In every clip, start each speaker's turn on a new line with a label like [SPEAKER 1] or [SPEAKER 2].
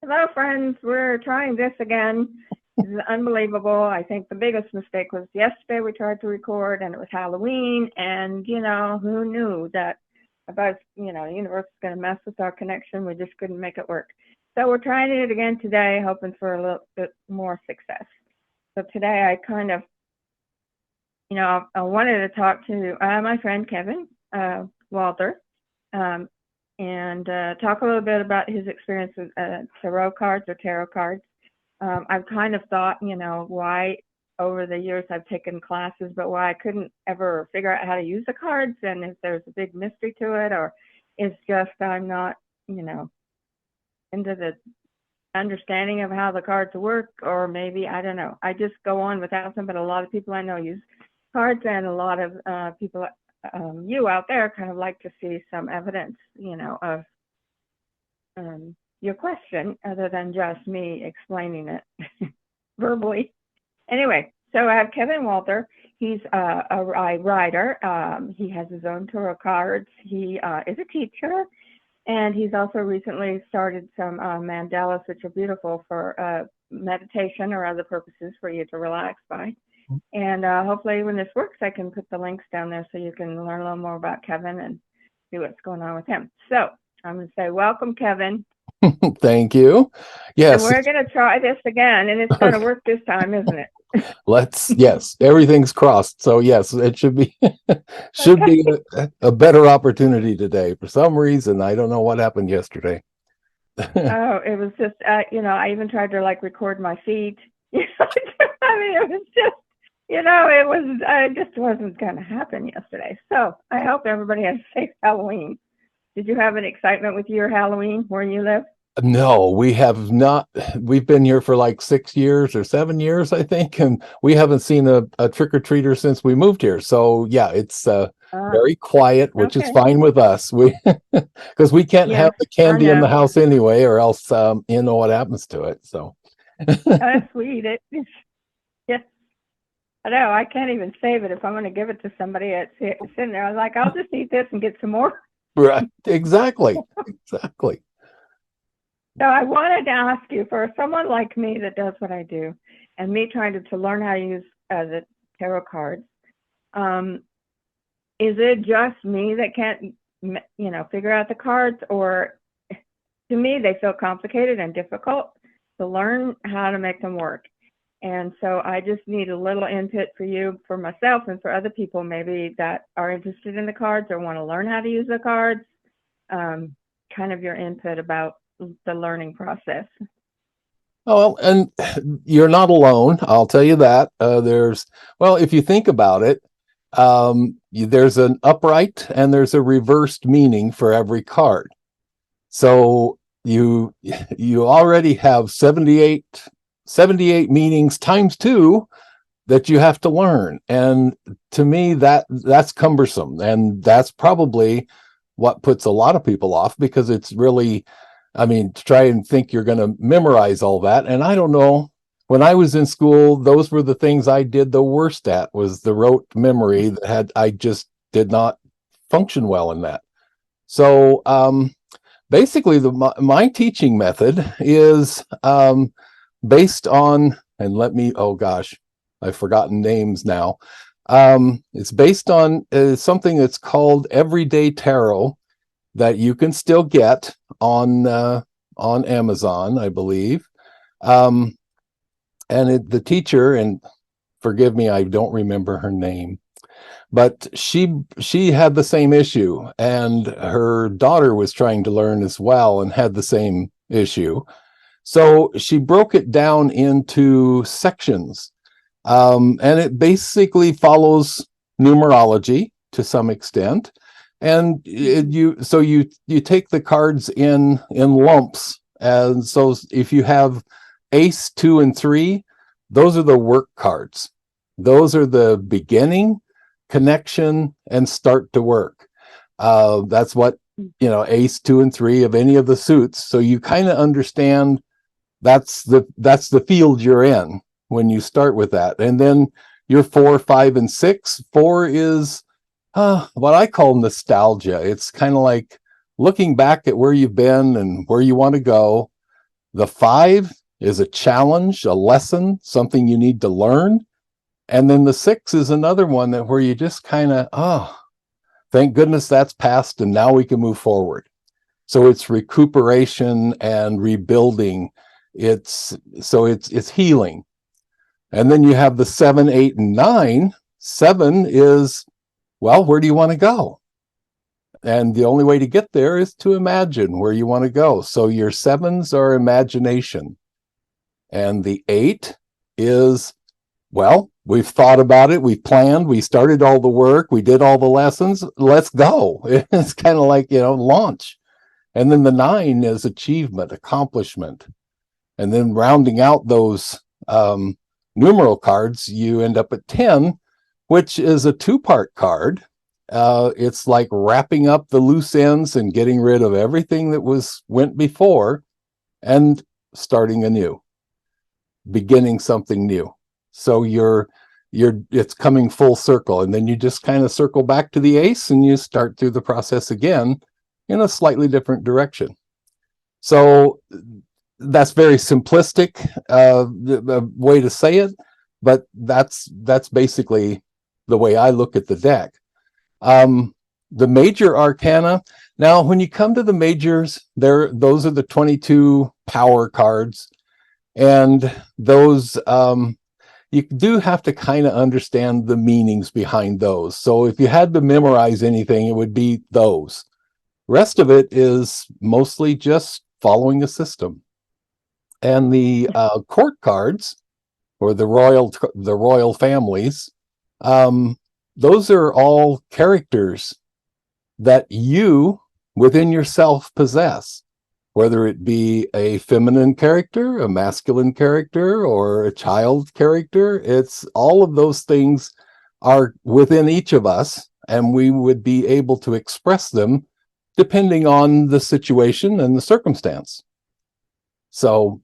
[SPEAKER 1] Hello, friends. We're trying this again. This is unbelievable. I think the biggest mistake was yesterday we tried to record and it was Halloween. And, who knew that about, the universe is going to mess with our connection. We just couldn't make it work. So we're trying it again today, hoping for a little bit more success. So today I kind of, I wanted to talk to my friend Kevin Walter. And talk a little bit about his experience with tarot cards or tarot cards. I've kind of thought, why over the years I've taken classes, but why I couldn't ever figure out how to use the cards, and if there's a big mystery to it, or it's just I'm not, into the understanding of how the cards work, or maybe, I don't know. I just go on without them, but a lot of people I know use cards, and a lot of people you out there kind of like to see some evidence, of your question other than just me explaining it verbally. Anyway, so I have Kevin Walter. He's a writer. He has his own tarot cards. He is a teacher, and he's also recently started some mandalas, which are beautiful for meditation or other purposes for you to relax by. And hopefully when this works, I can put the links down there so you can learn a little more about Kevin and see what's going on with him. So I'm going to say, welcome, Kevin.
[SPEAKER 2] Thank you. Yes.
[SPEAKER 1] And we're going to try this again, and it's going to work this time, isn't it?
[SPEAKER 2] Yes, everything's crossed. So yes, it should be be a better opportunity today. For some reason, I don't know what happened yesterday.
[SPEAKER 1] Oh, it was just, I even tried to record my feet. I mean, it was just, it just wasn't going to happen yesterday. So I hope everybody has a safe Halloween. Did you have an excitement with your Halloween where you live?
[SPEAKER 2] No, we have not. We've been here for like 6 years or 7 years, I think, and we haven't seen a trick-or-treater since we moved here. So yeah, it's very quiet, which is fine with us. We because we can't have the candy in the house anyway, or else what happens to it. So
[SPEAKER 1] that's sweet. Yes. I know, I can't even save it. If I'm going to give it to somebody, it's sitting there. I was like, I'll just eat this and get some more.
[SPEAKER 2] Right. Exactly.
[SPEAKER 1] So I wanted to ask you, for someone like me that does what I do, and me trying to learn how to use the tarot cards, is it just me that can't, figure out the cards, or to me they feel complicated and difficult to learn how to make them work? And so I just need a little input for you, for myself, and for other people maybe that are interested in the cards or want to learn how to use the cards, kind of your input about the learning process.
[SPEAKER 2] Oh, and you're not alone. I'll tell you that. If you think about it, there's an upright and there's a reversed meaning for every card. So you already have 78 meanings times 2 that you have to learn. And to me, that's cumbersome. And that's probably what puts a lot of people off, because it's really, to try and think you're going to memorize all that. And I don't know, when I was in school, those were the things I did the worst at, was the rote memory I just did not function well in that. So basically my teaching method is based on, and I've forgotten names now. It's based on something that's called Everyday Tarot, that you can still get on Amazon, I believe. And the teacher, and forgive me, I don't remember her name, but she had the same issue, and her daughter was trying to learn as well and had the same issue. So she broke it down into sections, and it basically follows numerology to some extent. And you take the cards in lumps, and so if you have Ace, 2, and 3, those are the work cards. Those are the beginning, connection, and start to work. That's what Ace, 2, and 3 of any of the suits. So you kind of understand that's the field you're in when you start with that. And then your 4, 5, and 6. 4 is what I call nostalgia. It's kind of like looking back at where you've been and where you want to go. The 5 is a challenge, a lesson, something you need to learn. And then the 6 is another one that where you just kind of, oh, thank goodness that's passed and now we can move forward. So it's recuperation and rebuilding. It's healing. And then you have the 7, 8, and 9. 7 is, well, where do you want to go? And the only way to get there is to imagine where you want to go. So your 7s are imagination. And the 8 is, well, we've thought about it, we've planned, we started all the work, we did all the lessons, let's go. It's kind of like, launch. And then the 9 is achievement, accomplishment. And then rounding out those numeral cards, you end up at 10, which is a 2-part card. It's like wrapping up the loose ends and getting rid of everything that went before and starting anew, beginning something new. So it's coming full circle, and then you just kind of circle back to the ace and you start through the process again in a slightly different direction. So that's very simplistic the way to say it, but that's basically the way I look at the deck. The major arcana. Now, when you come to the majors, those are the 22 power cards, and those you do have to kind of understand the meanings behind those. So if you had to memorize anything, it would be those. Rest of it is mostly just following a system. And the court cards, or the royal families, those are all characters that you within yourself possess, whether it be a feminine character, a masculine character, or a child character. It's all of those things are within each of us, and we would be able to express them depending on the situation and the circumstance. So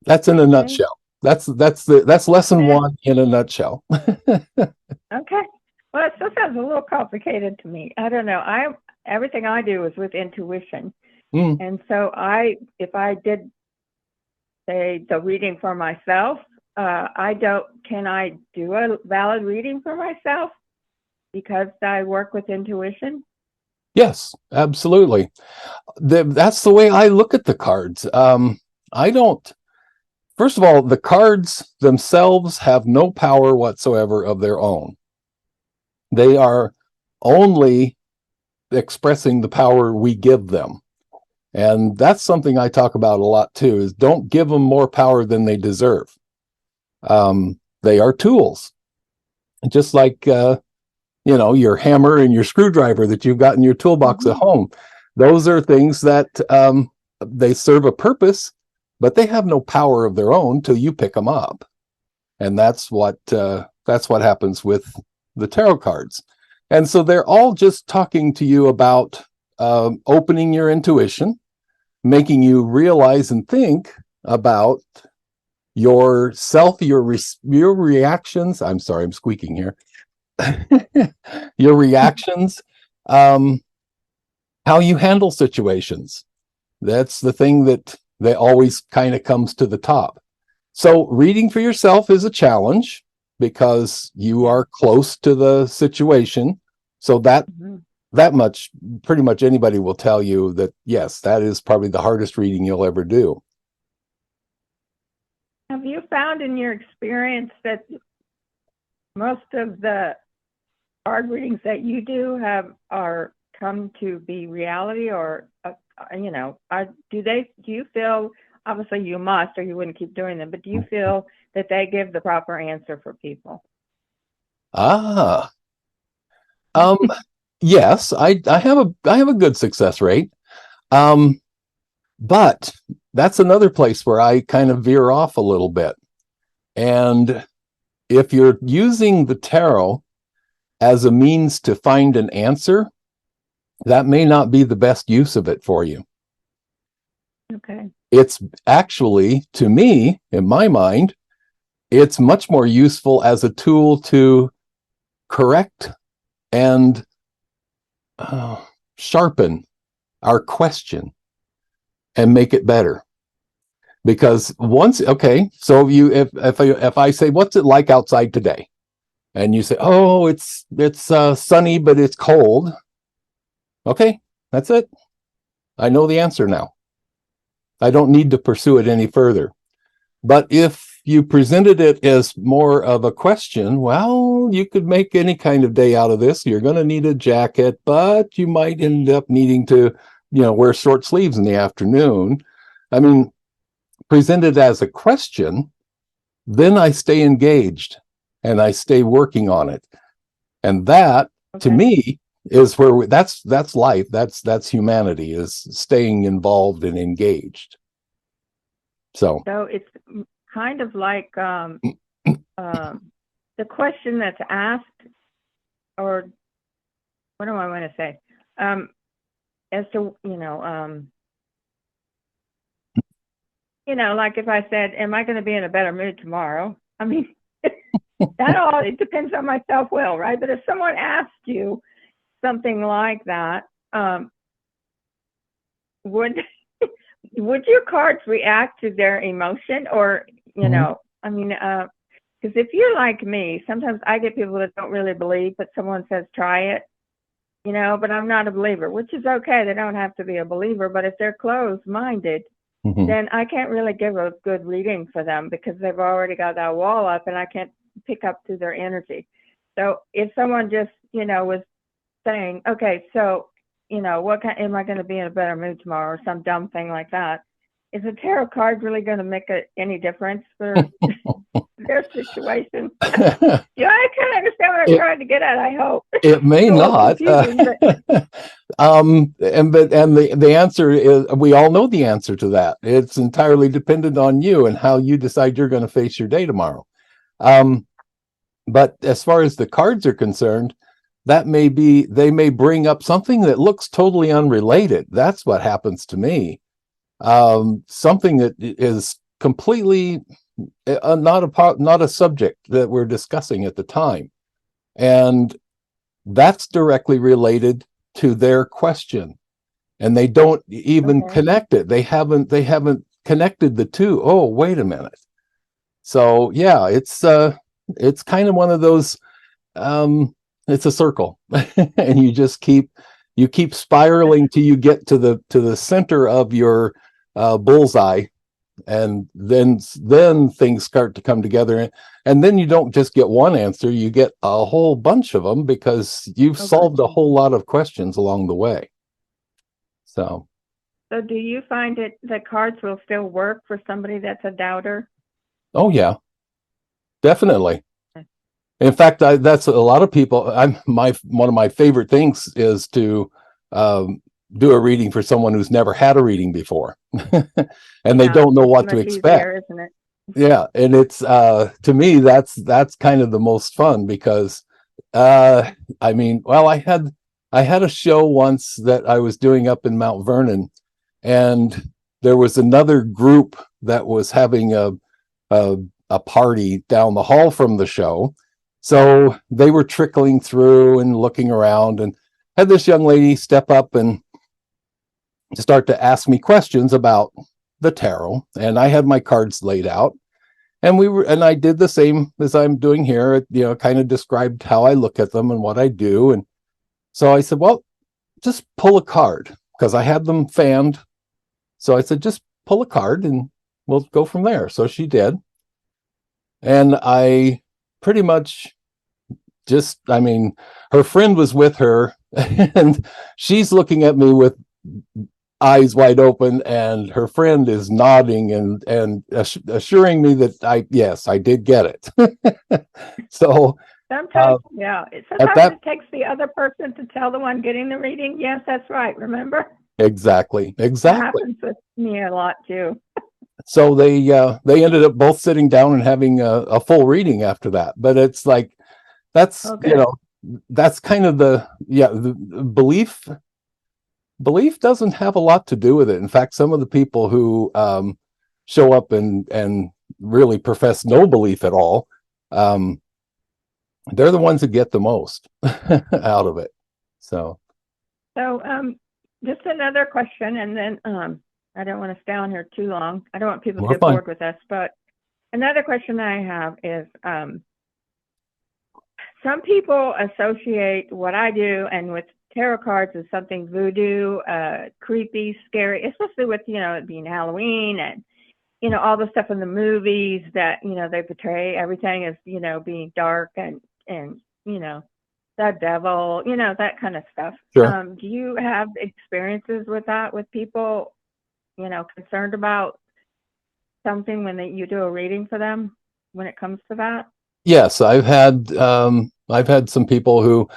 [SPEAKER 2] that's in a nutshell. That's lesson 1 in a nutshell.
[SPEAKER 1] Okay. Well, it still sounds a little complicated to me. I don't know. Everything I do is with intuition. And so if I did say the reading for myself, can I do a valid reading for myself because I work with intuition?
[SPEAKER 2] Yes, absolutely. That's the way I look at the cards. First of all, the cards themselves have no power whatsoever of their own. They are only expressing the power we give them. And that's something I talk about a lot too, is don't give them more power than they deserve. They are tools. Just like, your hammer and your screwdriver that you've got in your toolbox at home. Those are things that they serve a purpose, but they have no power of their own till you pick them up. And that's what happens with the tarot cards. And so they're all just talking to you about opening your intuition, making you realize and think about yourself, your reactions. I'm sorry, I'm squeaking here. Your reactions, how you handle situations. That's the thing that always kind of comes to the top. So reading for yourself is a challenge because you are close to the situation. So that much, pretty much anybody will tell you that, yes, that is probably the hardest reading you'll ever do.
[SPEAKER 1] Have you found in your experience that most of the card readings that you do are come to be reality, or do you feel, obviously you must or you wouldn't keep doing them, but do you feel that they give the proper answer for people?
[SPEAKER 2] Yes, I have a good success rate. But that's another place where I kind of veer off a little bit. And if you're using the tarot as a means to find an answer, that may not be the best use of it for you.
[SPEAKER 1] Okay.
[SPEAKER 2] It's actually, to me, in my mind, it's much more useful as a tool to correct and sharpen our question and make it better. Because once, okay, so if I say, what's it like outside today? And you say, oh, it's sunny, but it's cold. Okay, that's it. I know the answer now. I don't need to pursue it any further. But if you presented it as more of a question, well, you could make any kind of day out of this. You're going to need a jacket, but you might end up needing to, wear short sleeves in the afternoon. I mean, presented as a question, then I stay engaged and I stay working on it. And that, to me, is where that's life. That's humanity, is staying involved and engaged. So
[SPEAKER 1] it's kind of like the question that's asked, or what do I want to say? As to, like if I said, am I going to be in a better mood tomorrow? I mean, it depends on my self-will, right? But if someone asked you something like that, would your cards react to their emotion, or, I mean, because if you're like me, sometimes I get people that don't really believe, but someone says, try it, but I'm not a believer, which is okay. They don't have to be a believer, but if they're closed-minded, then I can't really give a good reading for them because they've already got that wall up and I can't pick up to their energy. So if someone just, was saying, okay, so, what am I going to be in a better mood tomorrow, or some dumb thing like that, is a tarot card really going to make any difference for their situation? Yeah, I kind of understand what I'm trying to get at, I hope.
[SPEAKER 2] It may not. And the answer is, we all know the answer to that. It's entirely dependent on you and how you decide you're going to face your day tomorrow. But as far as the cards are concerned, they may bring up something that looks totally unrelated. That's what happens to me. Something that is completely not a subject that we're discussing at the time. And that's directly related to their question. And they don't even connect it. They haven't connected the two. Oh, wait a minute. So yeah, it's kind of one of those, it's a circle and you keep spiraling till you get to the center of your bullseye, and then things start to come together, and then you don't just get one answer, you get a whole bunch of them because you've solved a whole lot of questions along the way. So
[SPEAKER 1] do you find that cards will still work for somebody that's a doubter?
[SPEAKER 2] Oh yeah, definitely. In fact, that's a lot of people. One of my favorite things is to do a reading for someone who's never had a reading before, and they don't know what to expect. Easier, isn't it? Yeah, and it's to me that's kind of the most fun because I mean, well, I had a show once that I was doing up in Mount Vernon, and there was another group that was having a party down the hall from the show. So they were trickling through and looking around, and had this young lady step up and start to ask me questions about the tarot. And I had my cards laid out, and I did the same as I'm doing here, kind of described how I look at them and what I do. And so I said, well, just pull a card, because I had them fanned. So I said, just pull a card and we'll go from there. So she did. And I pretty much her friend was with her, and she's looking at me with eyes wide open, and her friend is nodding and assuring me that I did get it. So
[SPEAKER 1] sometimes, it takes the other person to tell the one getting the reading, yes, that's right, remember?
[SPEAKER 2] Exactly.
[SPEAKER 1] That happens with me a lot too.
[SPEAKER 2] So they ended up both sitting down and having a full reading after that. But it's like, that's that's kind of the belief doesn't have a lot to do with it. In fact, some of the people who show up and really profess no belief at all, they're the ones that get the most out of it. So
[SPEAKER 1] just another question, and then I don't want to stay on here too long. I don't want people to
[SPEAKER 2] We're
[SPEAKER 1] get
[SPEAKER 2] fine.
[SPEAKER 1] bored with us. But another question I have is, some people associate what I do and with tarot cards as something voodoo, creepy, scary, especially with, it being Halloween and, all the stuff in the movies that, they portray everything as, being dark and, the devil, that kind of stuff.
[SPEAKER 2] Sure.
[SPEAKER 1] Do you have experiences with that, with people, concerned about something when you do a reading for them when it comes to that?
[SPEAKER 2] Yes, I've had some people who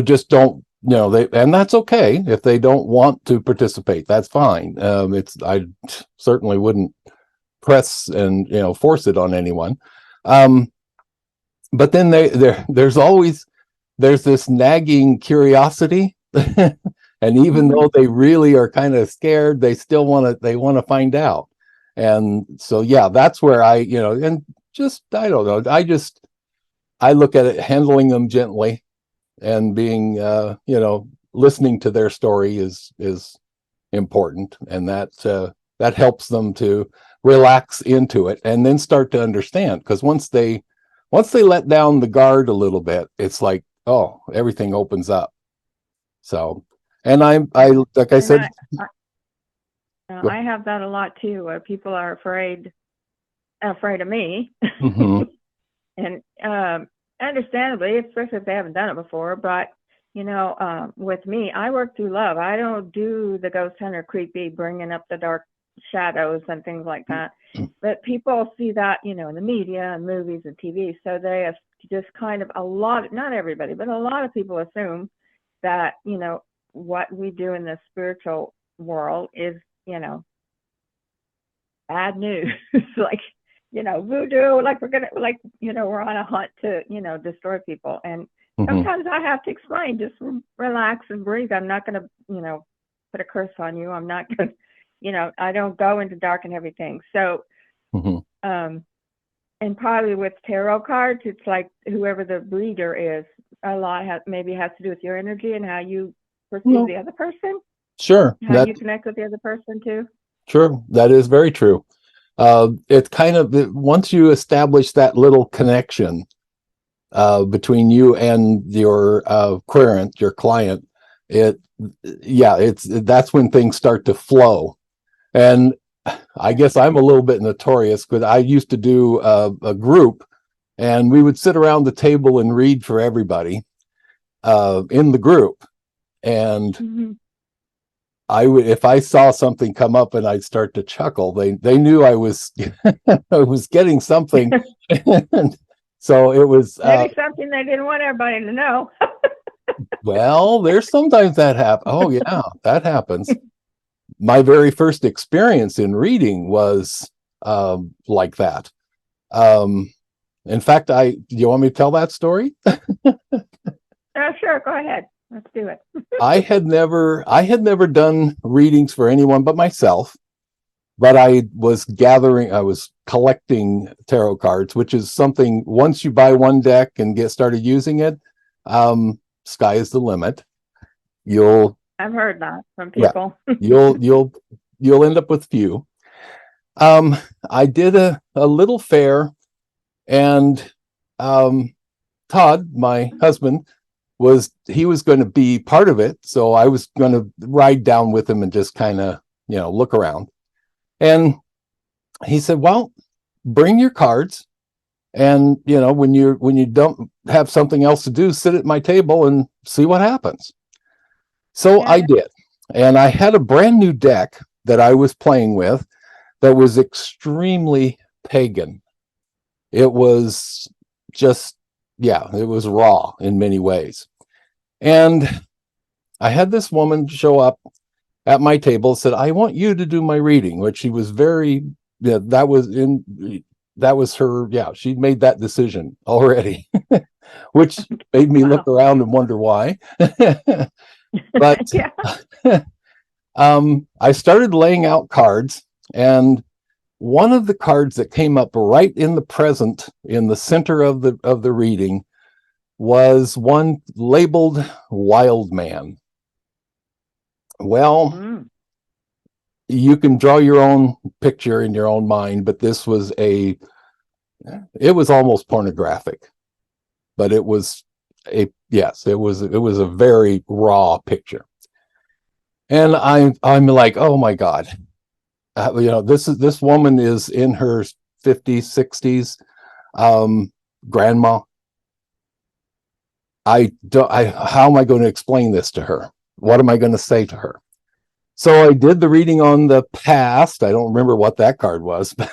[SPEAKER 2] just don't, and that's okay if they don't want to participate. That's fine. I certainly wouldn't press and force it on anyone. But then there's this nagging curiosity, and even though they really are kind of scared, they still want to find out. And so yeah, that's where I don't know, I look at it, handling them gently and being listening to their story is important, and that helps them to relax into it and then start to understand, because once they let down the guard a little bit, it's like, oh, everything opens up. So, and I like I said,
[SPEAKER 1] I have that a lot too, where people are afraid of me.
[SPEAKER 2] Mm-hmm.
[SPEAKER 1] And understandably, especially if they haven't done it before. But with me, I work through love. I don't do the ghost hunter creepy, bringing up the dark shadows and things like that. But people see that, in the media and movies and TV. So they have just kind of not everybody, but a lot of people assume that, what we do in the spiritual world is, bad news. Like, voodoo, like we're on a hunt to, destroy people. And sometimes I have to explain, just relax and breathe. I'm not going to, put a curse on you. I'm not going to, I don't go into dark and everything. So, and probably with tarot cards, it's like whoever the reader is, a lot maybe has to do with your energy and how you perceive the other person.
[SPEAKER 2] Sure.
[SPEAKER 1] How you connect with the other person too.
[SPEAKER 2] Sure. That is very true. It's kind of, once you establish that little connection between you and your querent, your client, that's when things start to flow. And I guess I'm a little bit notorious, because I used to do a group, and we would sit around the table and read for everybody in the group. And I would, if I saw something come up and I'd start to chuckle, they knew I was I was getting something. So it was
[SPEAKER 1] maybe something they didn't want everybody to know.
[SPEAKER 2] Well, there's sometimes that happens. Oh yeah, that happens. My very first experience in reading was like that. In fact, do you want me to tell that story?
[SPEAKER 1] Sure, go ahead. Let's do it.
[SPEAKER 2] I had never done readings for anyone but myself, but I was collecting tarot cards, which is something, once you buy one deck and get started using it, sky is the limit.
[SPEAKER 1] I've heard that from people.
[SPEAKER 2] Yeah, you'll end up with few. I did a little fair, and Todd, my husband, was going to be part of it, so I was going to ride down with him and just kind of look around. And he said, well, bring your cards, and when you don't have something else to do, sit at my table and see what happens. So I did, and I had a brand new deck that I was playing with that was extremely pagan. It was just, it was raw in many ways. And I had this woman show up at my table, said, I want you to do my reading, which she was very, that was her, she'd made that decision already, which made me look around and wonder why. But I started laying out cards, and one of the cards that came up right in the present, in the center of the reading, was one labeled Wild Man. Well, you can draw your own picture in your own mind, but this was it was almost pornographic, but it was it was a very raw picture. And I'm like, oh my God, this woman is in her 50s, 60s, grandma. How am I going to explain this to her? What am I going to say to her? So I did the reading on the past. I don't remember what that card was, but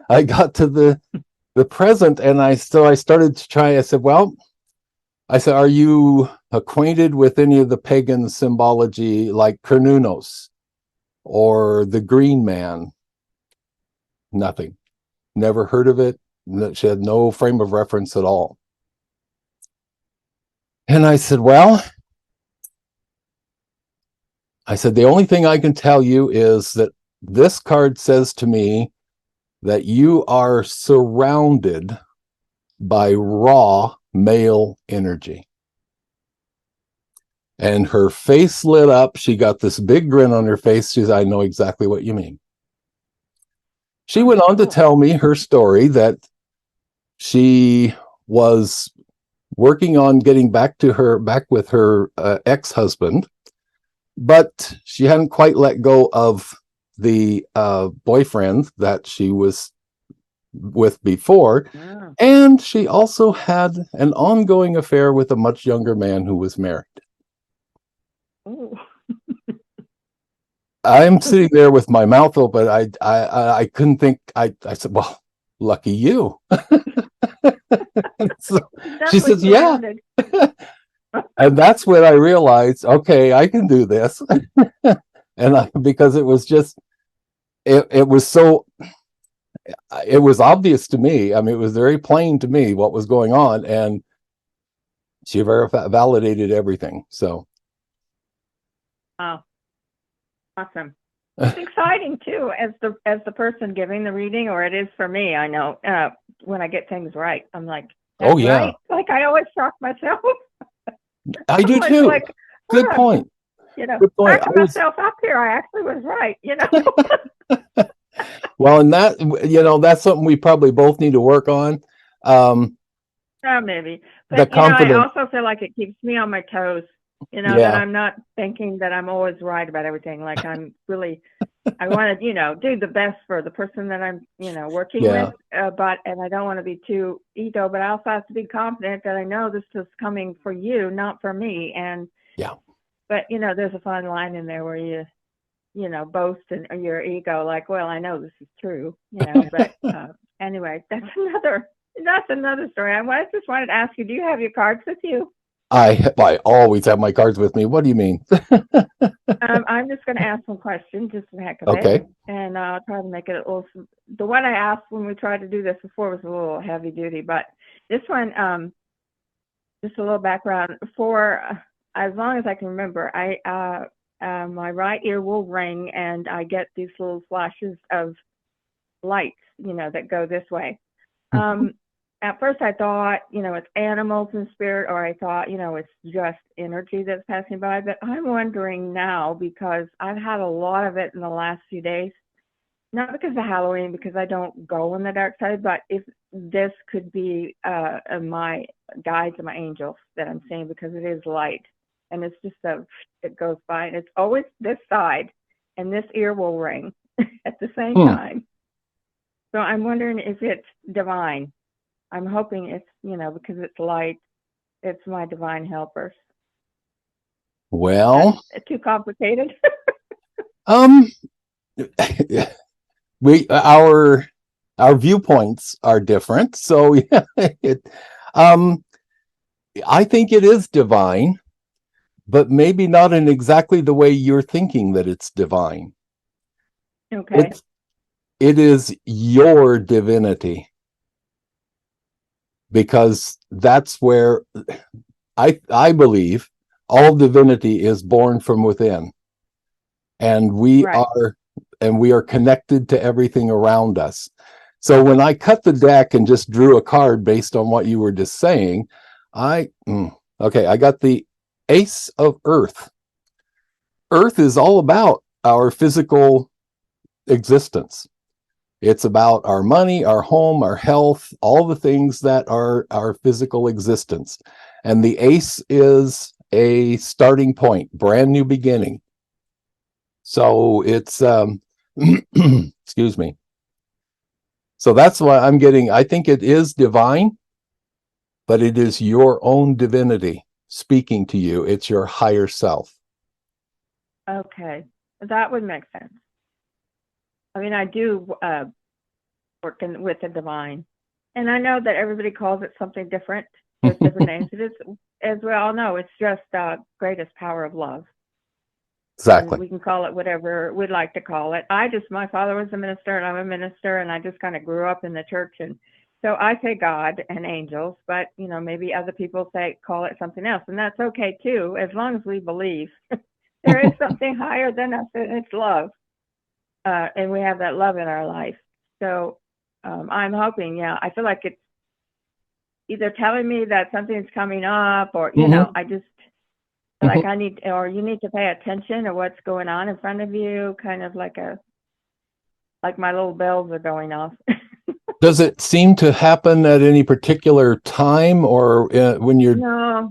[SPEAKER 2] I got to the present, and I started to try. I said, are you acquainted with any of the pagan symbology like Cernunnos or the Green Man? Nothing. Never heard of it. She had no frame of reference at all. And I said, the only thing I can tell you is that this card says to me that you are surrounded by raw male energy. And her face lit up. She got this big grin on her face. She said, I know exactly what you mean. She went on to tell me her story that she was working on getting back with her ex-husband, but she hadn't quite let go of the boyfriend that she was with before. Yeah. And she also had an ongoing affair with a much younger man who was married. Oh. I'm sitting there with my mouth open. I couldn't think. I said, well, lucky you. So she says, yeah. And that's when I realized, okay, I can do this. And because it was just, it was obvious to me. I mean, it was very plain to me what was going on, and she validated everything. So.
[SPEAKER 1] Wow. Awesome. It's exciting too, as the person giving the reading, or it is for me. I know when I get things right, I'm like,
[SPEAKER 2] oh yeah,
[SPEAKER 1] right? Like I always shock myself.
[SPEAKER 2] I do too. Like, good point.
[SPEAKER 1] Good point. I myself up here. I actually was right.
[SPEAKER 2] Well, and that that's something we probably both need to work on.
[SPEAKER 1] Maybe, but I also feel like it keeps me on my toes. That I'm not thinking that I'm always right about everything. Like I'm really, I want to, do the best for the person that I'm, working with. And I don't want to be too ego, but I also have to be confident that I know this is coming for you, not for me. And but there's a fine line in there where you boast in your ego, like, well, I know this is true, But anyway, that's another story. I just wanted to ask you, do you have your cards with you?
[SPEAKER 2] I always have my cards with me. What do you mean?
[SPEAKER 1] I'm just going to ask some questions, just for the heck of it. And I'll try to make it a little. The one I asked when we tried to do this before was a little heavy duty, but this one, just a little background. For as long as I can remember, my right ear will ring, and I get these little flashes of lights, that go this way. At first I thought, it's animals in spirit, or I thought, it's just energy that's passing by. But I'm wondering now, because I've had a lot of it in the last few days, not because of Halloween, because I don't go on the dark side, but if this could be my guides and my angels that I'm seeing, because it is light. And it's just it goes by, and it's always this side, and this ear will ring at the same time. So I'm wondering if it's divine. I'm hoping it's, because it's light, it's my divine helpers.
[SPEAKER 2] Well,
[SPEAKER 1] that's too complicated.
[SPEAKER 2] our viewpoints are different, so I think it is divine, but maybe not in exactly the way you're thinking that it's divine.
[SPEAKER 1] Okay.
[SPEAKER 2] It is your divinity. Because that's where I believe all divinity is born from within, and we are connected to everything around us. So when I cut the deck and just drew a card based on what you were just saying, I got the Ace of Earth. Earth is all about our physical existence. It's about our money, our home, our health, all the things that are our physical existence. And the ace is a starting point, brand new beginning. So it's, excuse me. So that's why I'm getting, I think it is divine, but it is your own divinity speaking to you. It's your higher self.
[SPEAKER 1] Okay, that would make sense. I mean, I do work with the divine, and I know that everybody calls it something different. There's different names. It is, as we all know, it's just greatest power of love.
[SPEAKER 2] Exactly.
[SPEAKER 1] And we can call it whatever we'd like to call it. My father was a minister and I'm a minister, and I just kind of grew up in the church. And so I say God and angels, but maybe other people call it something else, and that's okay too, as long as we believe there is something higher than us, and it's love. And we have that love in our life. So I'm hoping, I feel like it's either telling me that something's coming up, or, I just like I need, or you need to pay attention to what's going on in front of you, kind of like my little bells are going off.
[SPEAKER 2] Does it seem to happen at any particular time, or when you're?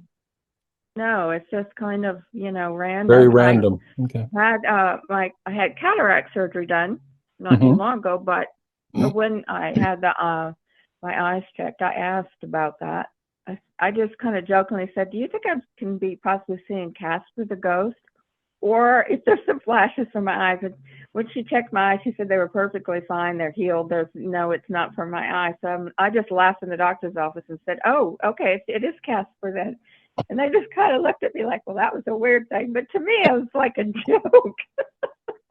[SPEAKER 1] No, it's just kind of, random.
[SPEAKER 2] Very random. Okay.
[SPEAKER 1] I had cataract surgery done not too long ago, but when I had my eyes checked, I asked about that. I just kind of jokingly said, "Do you think I can be possibly seeing Casper the ghost, or is there some flashes from my eyes?" And when she checked my eyes, she said they were perfectly fine. They're healed. It's not from my eye. So I just laughed in the doctor's office and said, "Oh, okay, it is Casper then." And they just kind of looked at me like, "Well, that was a weird thing." But to me, it was like a joke.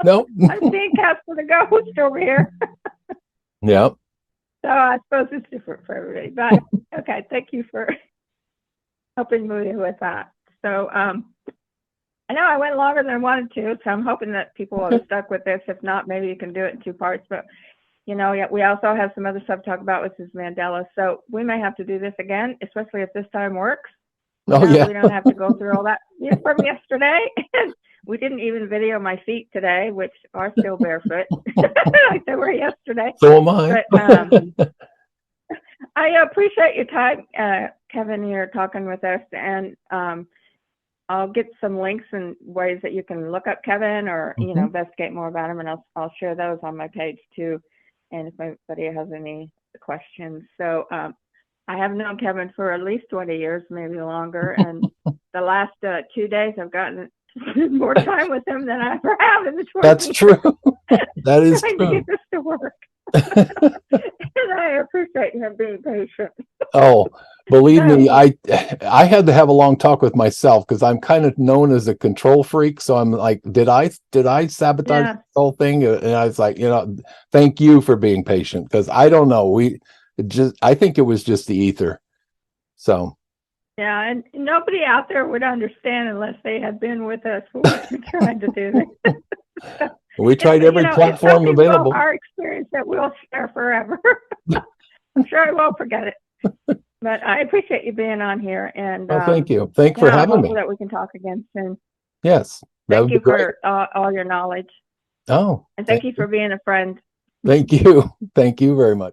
[SPEAKER 2] No.
[SPEAKER 1] I'm seeing Casper the ghost over here.
[SPEAKER 2] Yeah.
[SPEAKER 1] So I suppose it's different for everybody. But okay, thank you for helping me with that. So I know I went longer than I wanted to, so I'm hoping that people have stuck with this. If not, maybe you can do it in 2 parts. But we also have some other stuff to talk about, which is Mandela. So we may have to do this again, especially if this time works.
[SPEAKER 2] Oh, yeah.
[SPEAKER 1] We don't have to go through all that from yesterday. And we didn't even video my feet today, which are still barefoot like they were yesterday.
[SPEAKER 2] So am I.
[SPEAKER 1] But, I appreciate your time, Kevin, here talking with us. And I'll get some links and ways that you can look up Kevin, or, investigate more about him. And I'll share those on my page too. And if anybody has any questions. So, I have known Kevin for at least 20 years, maybe longer. And the last 2 days, I've gotten more time with him than I ever have in the 20
[SPEAKER 2] That's
[SPEAKER 1] years.
[SPEAKER 2] true. That is
[SPEAKER 1] trying
[SPEAKER 2] true.
[SPEAKER 1] to get this to work. And I appreciate him being patient.
[SPEAKER 2] Oh, believe me, I had to have a long talk with myself, because I'm kind of known as a control freak. So I'm like, did I sabotage the whole thing? And I was like, thank you for being patient, because I don't know. I think it was just the ether. So.
[SPEAKER 1] Yeah, and nobody out there would understand unless they had been with us when we were trying to do this.
[SPEAKER 2] We tried every platform available.
[SPEAKER 1] Our experience that we'll share forever. I'm sure I won't forget it. But I appreciate you being on here. And
[SPEAKER 2] thank you. Thank you for having me.
[SPEAKER 1] That we can talk again soon.
[SPEAKER 2] Yes.
[SPEAKER 1] Thank you for all your knowledge.
[SPEAKER 2] Oh.
[SPEAKER 1] And thank you for being a friend.
[SPEAKER 2] Thank you. Thank you very much.